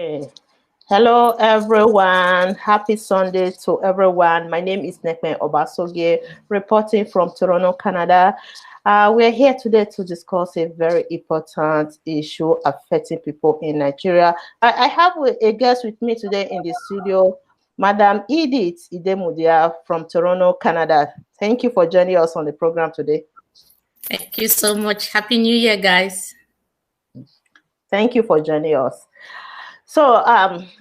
Okay. Hello, everyone. Happy Sunday to everyone. My name is Nekmen Obasogie, reporting from Toronto, Canada. We're here today to discuss a very important issue affecting people in Nigeria. I have a guest with me today in the studio, Madam Edith Idemudia from Toronto, Canada. Thank you for joining us on the program today. Thank you so much. Happy New Year, guys. Thank you for joining us. So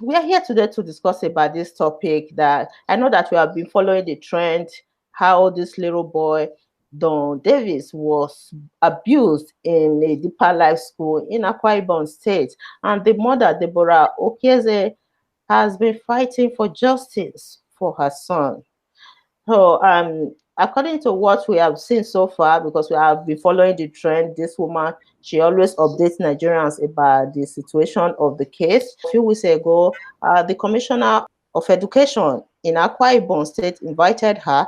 we are here today to discuss about this topic that I know that we have been following the trend, how this little boy, Don Davis, was abused in a Deeper Life school in Akwa Ibom State. And the mother, Deborah Okeze, has been fighting for justice for her son. So according to what we have seen so far, because we have been following the trend, this woman, she always updates Nigerians about the situation of the case. A few weeks ago, the Commissioner of Education in Akwa Ibom State invited her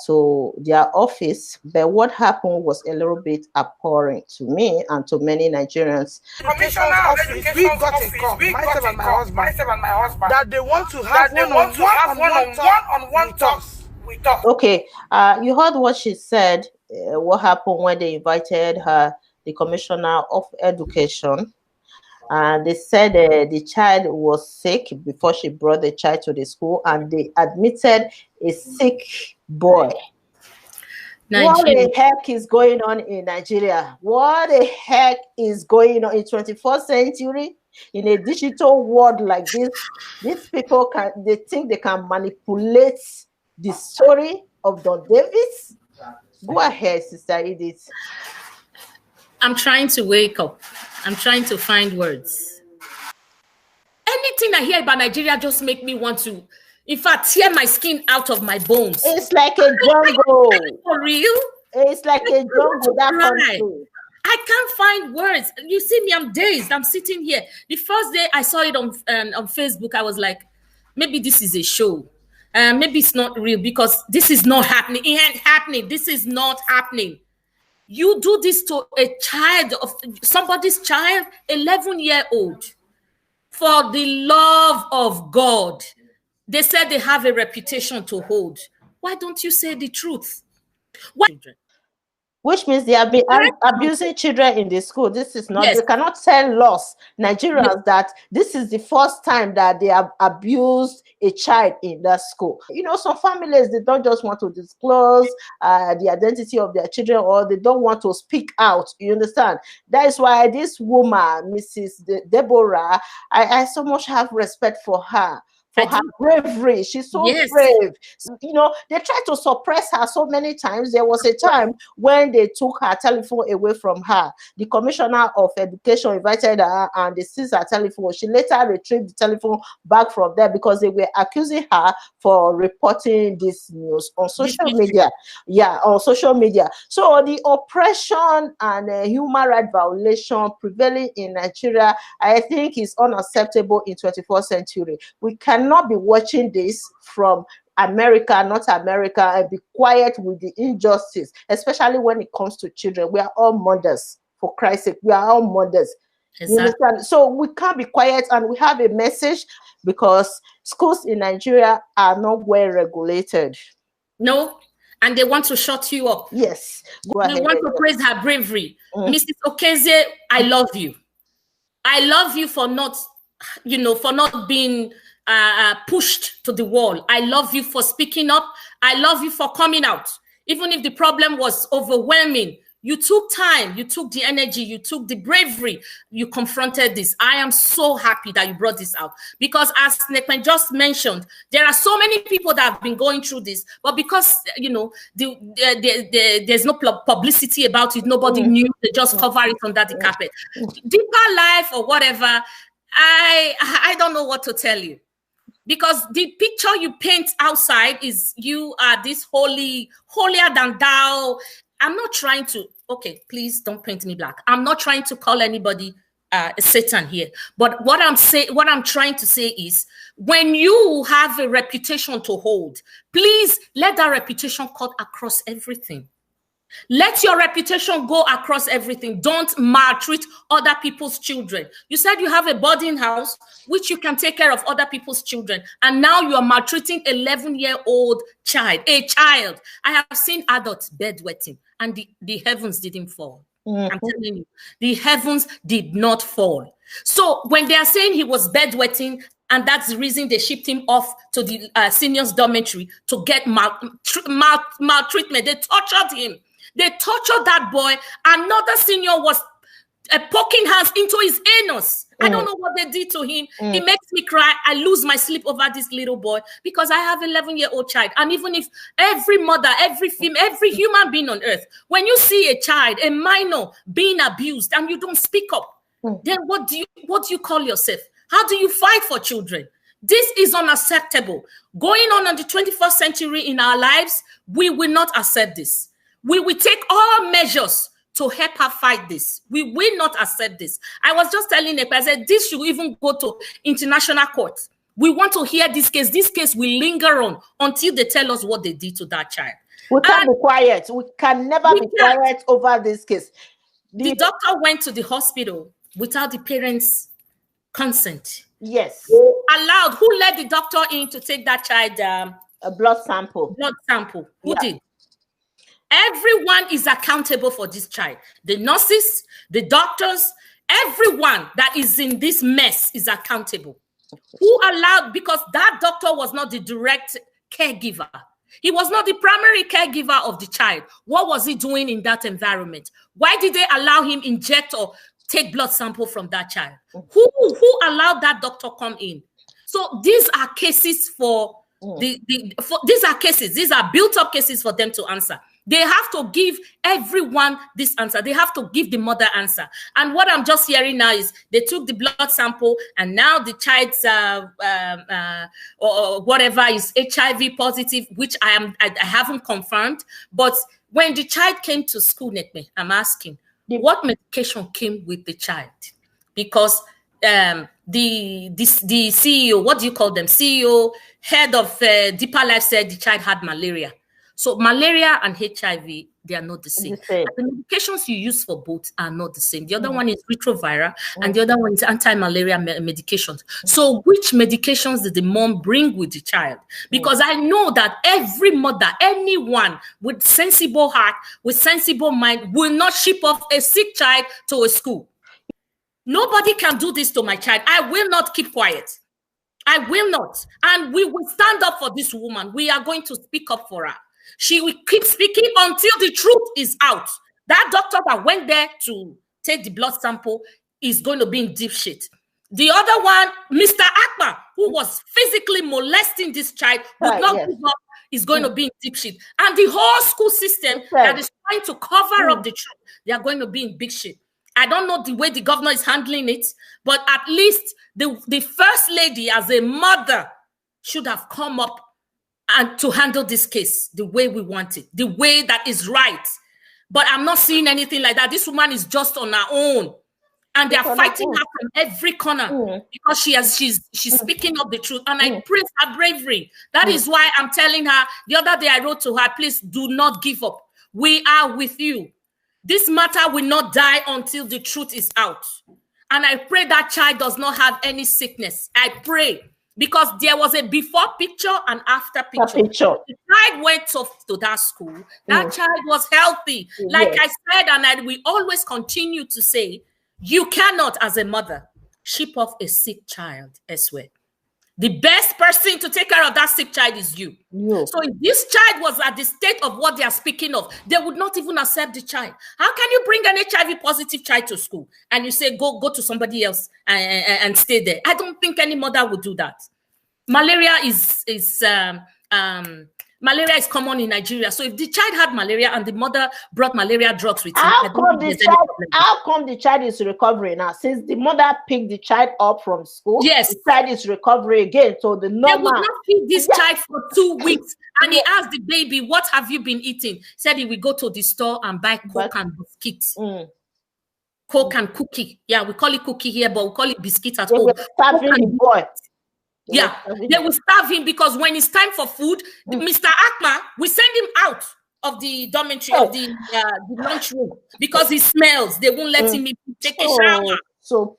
to their office, but what happened was a little bit abhorrent to me and to many Nigerians. Commissioner of Education, we got a call, myself and my husband, that they want to have one-on-one talks. Okay, you heard what she said, what happened when they invited her, the Commissioner of Education. And they said the child was sick before she brought the child to the school, and they admitted a sick boy. What the heck is going on in Nigeria? What the heck is going on in 21st century? In a digital world like this, these people they think they can manipulate the story of Don Davis. Go ahead, Sister Edith. I'm trying to wake up. I'm trying to find words. Anything I hear about Nigeria just make me want to, in fact, tear my skin out of my bones. It's like a jungle. For real? It's like a jungle. That country. I can't find words. You see me, I'm dazed. I'm sitting here. The first day I saw it on Facebook, I was like, maybe this is a show. Maybe it's not real because this is not happening. It ain't happening. This is not happening. You do this to a child of somebody's child, 11-year-old, for the love of God. They said they have a reputation to hold. Why don't you say the truth? Why? Which means they have been abusing children in the school. This is not, Yes. They cannot tell us, Nigerians, that this is the first time that they have abused a child in that school. You know, some families, they don't just want to disclose the identity of their children, or they don't want to speak out. You understand? That is why this woman, Mrs. Deborah, I so much have respect for her. For her bravery. She's so brave. You know, they tried to suppress her so many times. There was a time when they took her telephone away from her. The Commissioner of Education invited her and they seized her telephone. She later retrieved the telephone back from there because they were accusing her for reporting this news on social media. Yeah, on social media. So the oppression and human rights violation prevailing in Nigeria, I think, is unacceptable in 21st century. We cannot be watching this from America, not America, and be quiet with the injustice, especially when it comes to children. We are all mothers, for Christ's sake. We are all mothers. Exactly. You understand? So we can't be quiet, and we have a message because schools in Nigeria are not well regulated. No, and they want to shut you up. Yes. Go ahead. We want to praise her bravery. Mrs. Okeze, I love you. I love you for not, for not being pushed to the wall. I love you for speaking up. I love you for coming out. Even if the problem was overwhelming, you took time, you took the energy, you took the bravery, you confronted this. I am so happy that you brought this out because, as Nekmen just mentioned, there are so many people that have been going through this, but because, there's no publicity about it, nobody knew, they just cover it under the carpet. Deeper Life or whatever, I don't know what to tell you. Because the picture you paint outside is you are this holier than thou. I'm not trying to, okay, please don't paint me black. I'm not trying to call anybody Satan here. But what I'm trying to say is, when you have a reputation to hold, please let that reputation cut across everything. Let your reputation go across everything. Don't maltreat other people's children. You said you have a boarding house, which you can take care of other people's children. And now you are maltreating 11-year-old child, a child. I have seen adults bedwetting, and the heavens didn't fall. I'm telling you, the heavens did not fall. So when they are saying he was bedwetting, and that's the reason they shipped him off to the seniors dormitory to get maltreatment, they tortured him. They tortured that boy. Another senior was poking hands into his anus. I don't know what they did to him. It makes me cry. I lose my sleep over this little boy because I have an 11-year-old child. And even if every mother, every female, every human being on earth, when you see a child, a minor being abused and you don't speak up, then what do you call yourself? How do you fight for children? This is unacceptable. Going on the 21st century in our lives, we will not accept this. We will take all measures to help her fight this. We will not accept this. I was just telling Nepa, I said, this should even go to international court. We want to hear this case. This case will linger on until they tell us what they did to that child. We can't be quiet. We can never be quiet over this case. The doctor went to the hospital without the parents' consent. Yes. Who let the doctor in to take that child a blood sample? Blood sample. Who did? Everyone is accountable for this child. The nurses, the doctors, everyone that is in this mess is accountable. Who allowed, because that doctor was not the direct caregiver. He was not the primary caregiver of the child. What was he doing in that environment? Why did they allow him inject or take blood sample from that child? Who allowed that doctor come in? So these are cases these are built up cases for them to answer. They have to give everyone this answer. They have to give the mother answer. And what I'm just hearing now is they took the blood sample and now the child's or whatever is HIV positive, which I haven't confirmed. But when the child came to school, Nekme, I'm asking, what medication came with the child? Because the CEO, what do you call them? CEO, head of Deeper Life said the child had malaria. So malaria and HIV, they are not the same. The medications you use for both are not the same. The other one is retroviral and the other one is anti-malaria medications. So which medications did the mom bring with the child? Because I know that every mother, anyone with sensible heart, with sensible mind will not ship off a sick child to a school. Nobody can do this to my child. I will not keep quiet. I will not. And we will stand up for this woman. We are going to speak up for her. She will keep speaking until the truth is out. That doctor that went there to take the blood sample is going to be in deep shit. The other one, Mr. Akma, who was physically molesting this child, would not give up, is going to be in deep shit. And the whole school system that is trying to cover up the truth, they are going to be in big shit. I don't know the way the governor is handling it, but at least the first lady as a mother should have come up and to handle this case the way we want it, the way that is right. But I'm not seeing anything like that. This woman is just on her own. And they are fighting her from every corner because she's speaking up the truth. And I praise her bravery. That is why I'm telling her, the other day I wrote to her, please do not give up. We are with you. This matter will not die until the truth is out. And I pray that child does not have any sickness. I pray. Because there was a before picture and after picture. The child went off to that school. That child was healthy. Like I said, and we always continue to say, you cannot, as a mother, ship off a sick child elsewhere. The best person to take care of that sick child is you. So if this child was at the state of what they are speaking of, they would not even accept the child. How can you bring an HIV positive child to school and you say, go to somebody else and stay there? I don't think any mother would do that. Malaria is common in Nigeria. So if the child had malaria and the mother brought malaria drugs with him, how come the child is recovering now? Since the mother picked the child up from school, the child is recovering again. So the normal. They would not feed this child for 2 weeks. And he asked the baby, what have you been eating? Said he will go to the store and buy Coke and biscuits. Coke and cookie. Yeah, we call it cookie here, but we call it biscuit at home. They will starve him because when it's time for food, Mr. Akma, we send him out of the dormitory, of the lunchroom, because he smells. They won't let him take a shower. So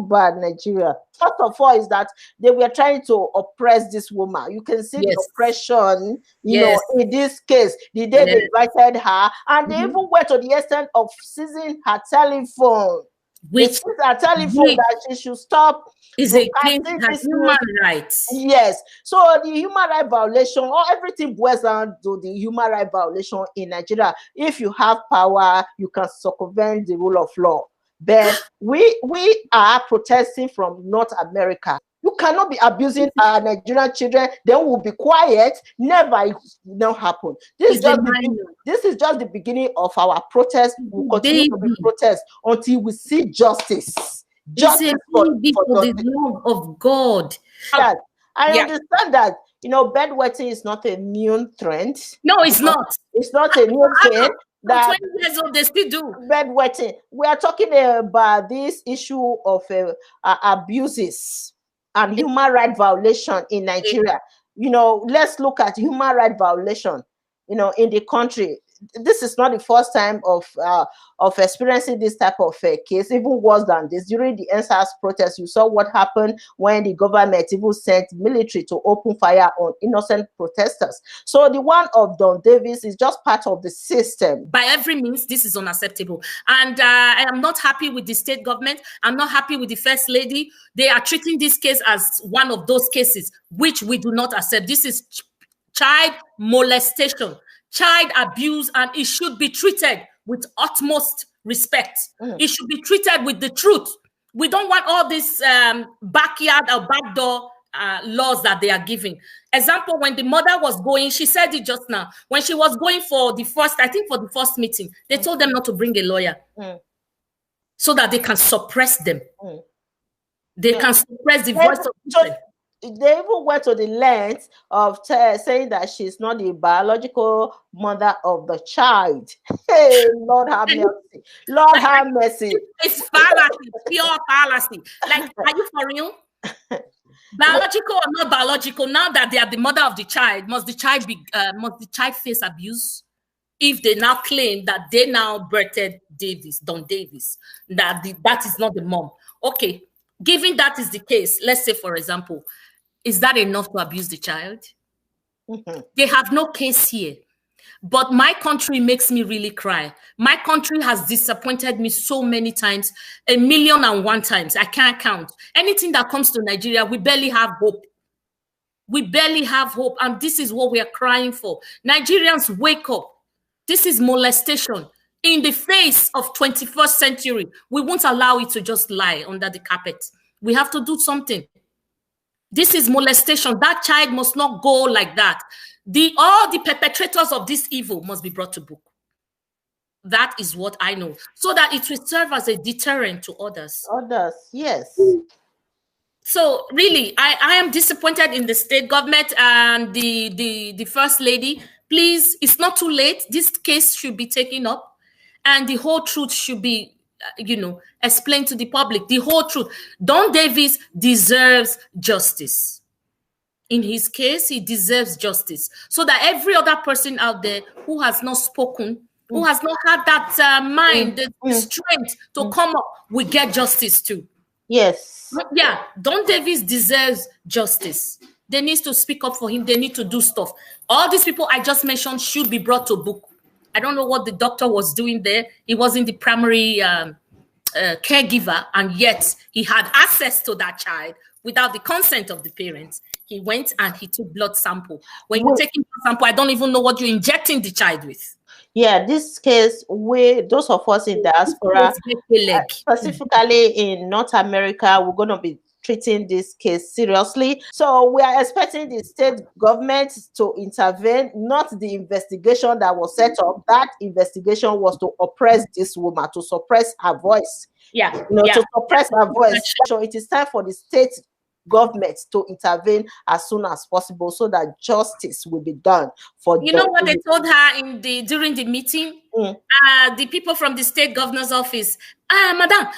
bad, Nigeria. First of all, is that they were trying to oppress this woman. You can see the oppression, you know, in this case. The day they invited her, and they even went to the extent of seizing her telephone. Which her telephone that she should stop. Is against her human rights. Yes. So the human right violation, or everything boils down to the human right violation in Nigeria. If you have power, you can circumvent the rule of law. But we are protesting from North America. You cannot be abusing our Nigerian children, then we'll be quiet. Never, it will not happen. This is just the beginning of our protest. We'll continue to be protest until we see justice. Justice for the love of God. Yes. I understand that, you know, bedwetting is not a new trend. No, it's not. It's not a new trend. That 20 years old, they still do bedwetting. We are talking about this issue of abuses and human right violation in Nigeria. You know, let's look at human right violation, you know, in the country. This is not the first time of experiencing this type of case. Even worse than this, during the NSAS protest, you saw what happened when the government even sent military to open fire on innocent protesters. So the one of Don Davis is just part of the system. By every means, this is unacceptable. And I am not happy with the state government. I'm not happy with the First Lady. They are treating this case as one of those cases which we do not accept. This is child molestation, child abuse, and it should be treated with utmost respect. It should be treated with the truth. We don't want all this backyard or backdoor laws that they are giving. Example, when the mother was going, she said it just now, when she was going for the first meeting, they told them not to bring a lawyer so that they can suppress them. They can suppress the voice of children. They even went to the length of saying that she's not the biological mother of the child. Hey, Lord have mercy. Lord have mercy. It's fallacy, pure fallacy. Like, are you for real? Biological or not biological? Now that they are the mother of the child, must the child face abuse? If they now claim that they now birthed Don Davis, that is not the mom. Okay, given that is the case, let's say, for example, is that enough to abuse the child? They have no case here. But my country makes me really cry. My country has disappointed me so many times, 1,000,001 times. I can't count. Anything that comes to Nigeria, we barely have hope. We barely have hope. And this is what we are crying for. Nigerians, wake up. This is molestation. In the face of 21st century, we won't allow it to just lie under the carpet. We have to do something. This is molestation. That child must not go like that. All the perpetrators of this evil must be brought to book. That is what I know. So that it will serve as a deterrent to others. Others, yes. So really, I am disappointed in the state government and the First Lady. Please, it's not too late. This case should be taken up and the whole truth should be explain to the public the whole truth. Don Davis deserves justice. In his case, he deserves justice. So that every other person out there who has not spoken, who has not had that mind, the strength to come up, will get justice too. Yes. Yeah, Don Davis deserves justice. They need to speak up for him. They need to do stuff. All these people I just mentioned should be brought to book. I don't know what the doctor was doing there. He wasn't the primary caregiver, and yet he had access to that child without the consent of the parents. He went and he took blood sample. When you take blood sample, I don't even know what you're injecting the child with. Yeah, this case, those of us in diaspora, specifically in North America, we're going to be treating this case seriously. So we are expecting the state government to intervene, not the investigation that was set up. That investigation was to oppress this woman, to suppress her voice. To suppress her voice. So it is time for the state government to intervene as soon as possible so that justice will be done for you know what they told her during the meeting? The people from the state governor's office, madam,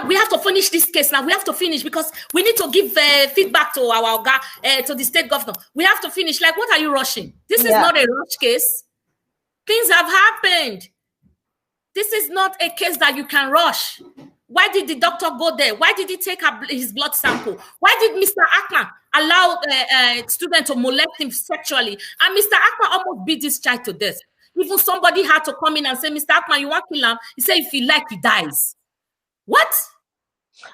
we have to finish this case now. We have to finish because we need to give feedback to our to the state governor. We have to finish. Like, what are you rushing? This is not a rush case. Things have happened. This is not a case that you can rush. Why did the doctor go there? Why did he take his blood sample? Why did Mr. Akma allow a student to molest him sexually? And Mr. Akma almost beat this child to death. Even somebody had to come in and say, Mr. Akma, you want to kill him? He said, if he like, he dies. What?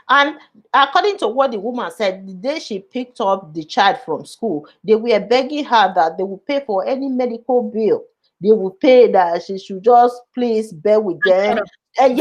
And according to what the woman said, the day she picked up the child from school, they were begging her that they would pay for any medical bill. They would pay, that she should just please bear with them. And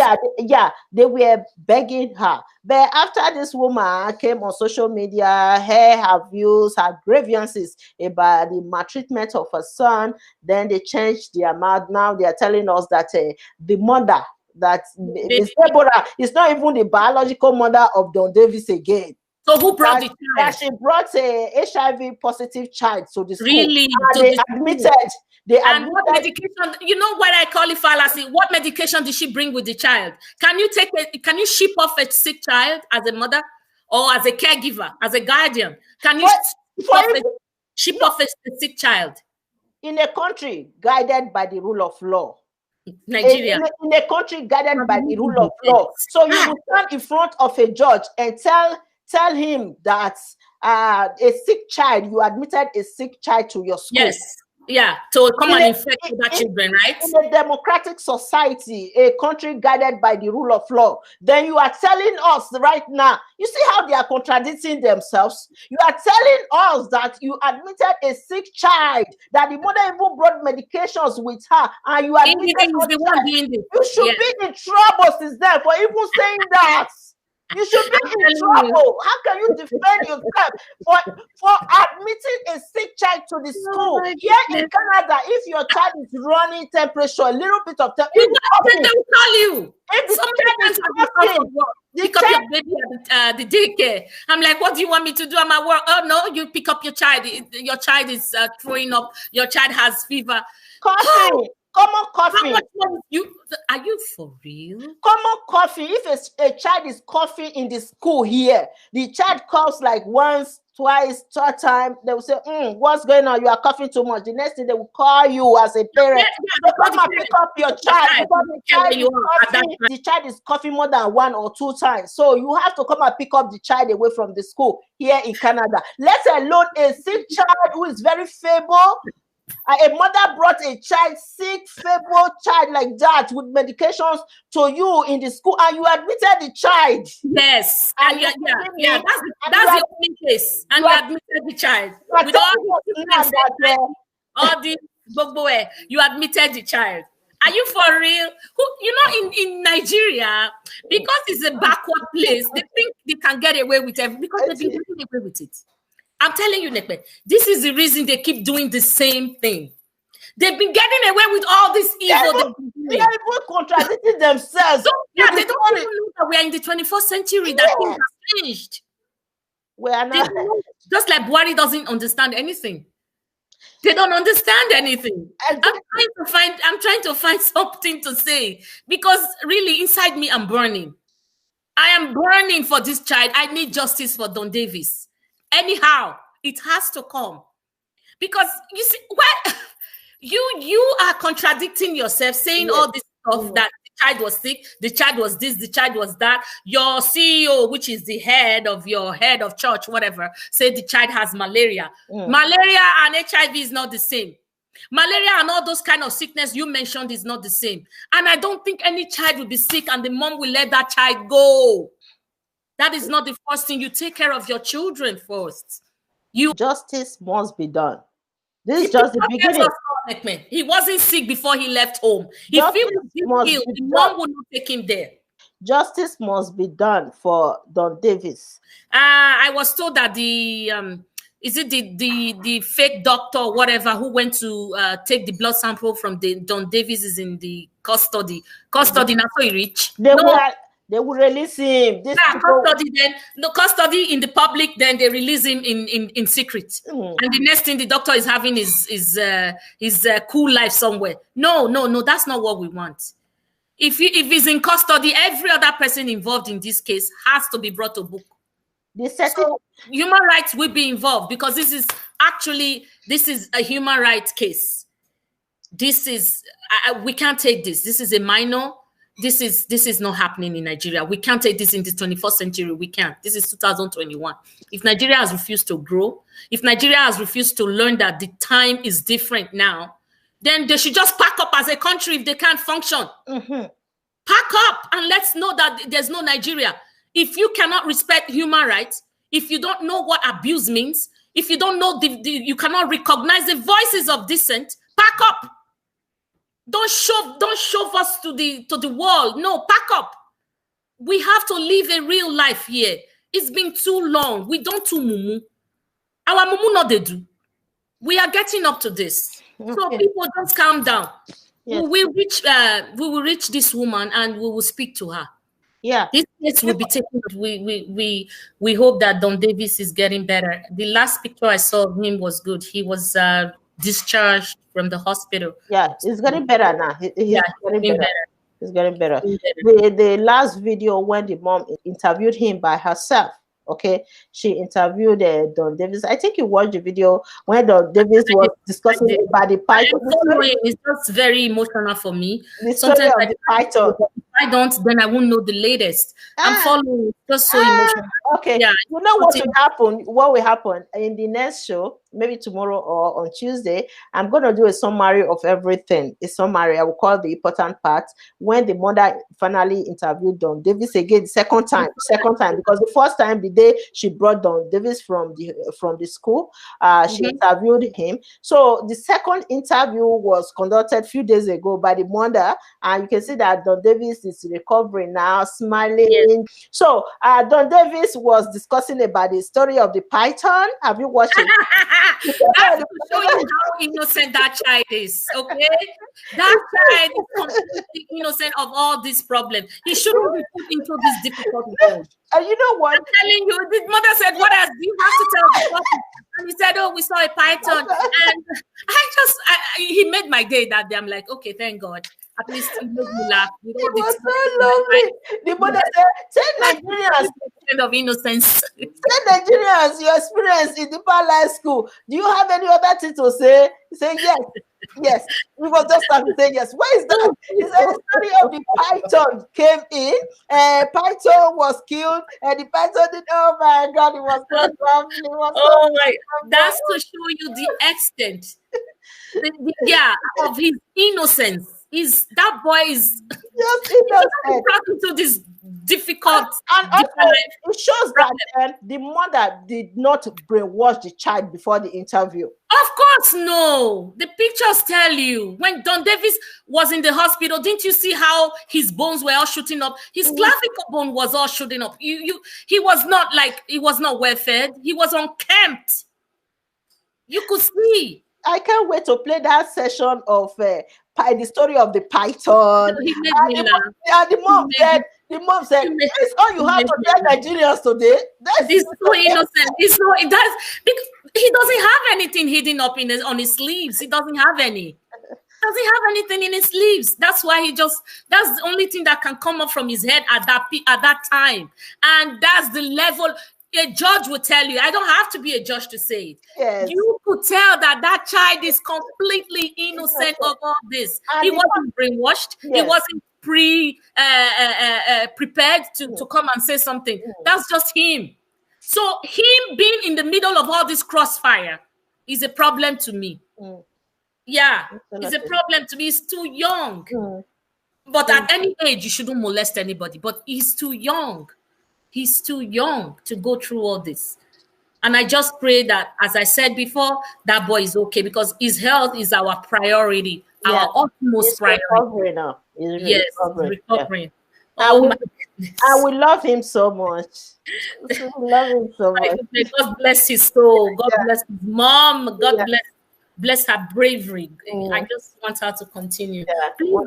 they were begging her. But after this woman came on social media, her views, her grievances about the maltreatment of her son, then they changed their mind. Now they are telling us that the mother, that Miss Deborah is not even the biological mother of Don Davis again. So who brought the child? That she brought a HIV positive child to the school. Really? They admitted. And what medication? You know what I call it fallacy? What medication did she bring with the child? Can you ship off a sick child as a mother or as a caregiver, as a guardian? Can you ship off a sick child? In a country guided by the rule of law. Nigeria. In a country guided by the rule of law. So you will stand in front of a judge and tell him that a sick child, you admitted a sick child to your school. Yes. Yeah, to come and infect other children, right? In a democratic society, a country guided by the rule of law, then you are telling us right now, you see how they are contradicting themselves? You are telling us that you admitted a sick child, that the mother even brought medications with her, and you admitted the one doing this. You should be in trouble since then for even saying that. You should be in trouble. How can you defend yourself for admitting a sick child to the school? Here in Canada, if your child is running temperature, a little bit of temperature, they will tell you. Pick up your baby at the daycare. I'm like, what do you want me to do? I'm at work. Oh no, you pick up your child. Your child is throwing up. Your child has fever. Coughing. Common coughing. Are you for real? Common coughing. If a child is coughing in the school here, the child coughs like once, twice, third time, they will say, what's going on? You are coughing too much. The next thing they will call you as a parent. So come and pick up your child. The child is coughing more than 1 or 2 times. So you have to come and pick up the child away from the school here in Canada. Let alone a sick child who is very feeble. A mother brought a child, sick, feeble child like that with medications to you in the school, and you admitted the child. Yes, and that's the only case. And you admitted the child. With all the bogboe, you admitted the child. Are you for real? In Nigeria, because it's a backward place, they think they can get away with it because they've been getting away with it. I'm telling you, Nekpe, this is the reason they keep doing the same thing. They've been getting away with all this evil. They are even contradicting themselves. They don't even know that we are in the 21st century, that things have changed. We are not. Just like Buhari doesn't understand anything. They don't understand anything. I'm trying to find something to say, because really inside me, I'm burning. I am burning for this child. I need justice for Don Davis. Anyhow, it has to come, because you see, you are contradicting yourself, saying all this stuff that the child was sick, the child was this, the child was that. Your CEO, which is the head of church, whatever, said the child has malaria. Malaria and HIV is not the same. Malaria and all those kind of sickness you mentioned is not the same. And I don't think any child will be sick and the mom will let that child go. That is not the first thing. You take care of your children first. Justice must be done. This is just the beginning. He wasn't sick before he left home. If he was ill, the mom would not take him there. Justice must be done for Don Davis. I was told that the fake doctor or whatever who went to take the blood sample from Don Davis is in the custody. Custody, not so rich. They will release him. Custody in the public, then they release him in secret. And the next thing the doctor is having is cool life somewhere. No, that's not what we want. If he's in custody, every other person involved in this case has to be brought to book. So human rights will be involved, because this is a human rights case. this is we can't take this. This is a minor. This is not happening in Nigeria. We can't take this in the 21st century. We can't. This is 2021. If Nigeria has refused to grow, if Nigeria has refused to learn that the time is different now, then they should just pack up as a country if they can't function. Pack up and let's know that there's no Nigeria. If you cannot respect human rights, if you don't know what abuse means, if you don't know you cannot recognize the voices of dissent, pack up. Don't shove us to the wall. No, pack up. We have to live a real life here. It's been too long. We don't do mumu. Our mumu not they do. We are getting up to this. Okay. So people just calm down. Yes. We will reach this woman and we will speak to her. Yeah. This case will be taken. We hope that Don Davis is getting better. The last picture I saw of him was good. He was discharged from the hospital. Yeah, he's getting better now. He's getting better. He's getting better. The last video when the mom interviewed him by herself. Okay, she interviewed Don Davis. I think you watched the video when Don Davis was discussing about the python. It's just very emotional for me. Sometimes the python. If I don't, then I won't know the latest. I'm following. It's just so emotional. Okay. Yeah. You know what will happen? What will happen in the next show? Maybe tomorrow or on Tuesday. I'm going to do a summary of everything. A summary. I will call the important part when the mother finally interviewed Don Davis again. Second time, because the first time, the day she brought Don Davis from the school, she interviewed him. So the second interview was conducted a few days ago by the mother, and you can see that Don Davis is recovering now, smiling. Yes. So Don Davis was discussing about the story of the python. Have you watched it? That's to show you how innocent that child is. Okay, that child is completely innocent of all these problems. He shouldn't be put into this difficult world. You know what? I'm telling you, the mother said, "What else do you have to tell the person?" And he said, "Oh, we saw a python." And he made my day that day. I'm like, okay, thank God. At least he made me laugh. It was so lovely. The mother said, "Tell Nigerians." Kind of innocence. Tell Nigerians your experience in the Life School. Do you have any other thing to say? Say yes. Yes. We was just starting to say yes. Where is that? He said the story of the python came in, and python was killed, and the python did, oh my God, it was so lovely. That's to show you the extent of his innocence. That boy is just innocent. Into this difficult and also it shows that the mother did not brainwash the child before the interview. Of course, no. The pictures tell you when Don Davis was in the hospital. Didn't you see how his bones were all shooting up? His clavicle bone was all shooting up. He was not well fed. He was unkempt. You could see. I can't wait to play that session of the story of the python. He made me laugh. The mom said, "It's all you have to tell Nigerians today." He's so innocent. He doesn't have anything hidden up on his sleeves. He doesn't have any. Doesn't have anything in his sleeves. That's why that's the only thing that can come up from his head at that time. And that's the level. A judge will tell you. I don't have to be a judge to say it. Yes. You could tell that child is completely innocent of all this. He wasn't brainwashed. Yes. He wasn't prepared to come and say something. That's just him. So him being in the middle of all this crossfire is a problem to me. Yeah, it's a problem to me. He's too young. But at any age, you shouldn't molest anybody. But he's too young. He's too young to go through all this. And I just pray that, as I said before, that boy is okay because his health is our priority, our utmost priority. Recovering now. He's recovering. Yeah. Oh, I will love him so much. Love him so much. God bless his soul. God bless his mom. God bless her bravery. I just want her to continue. Yeah.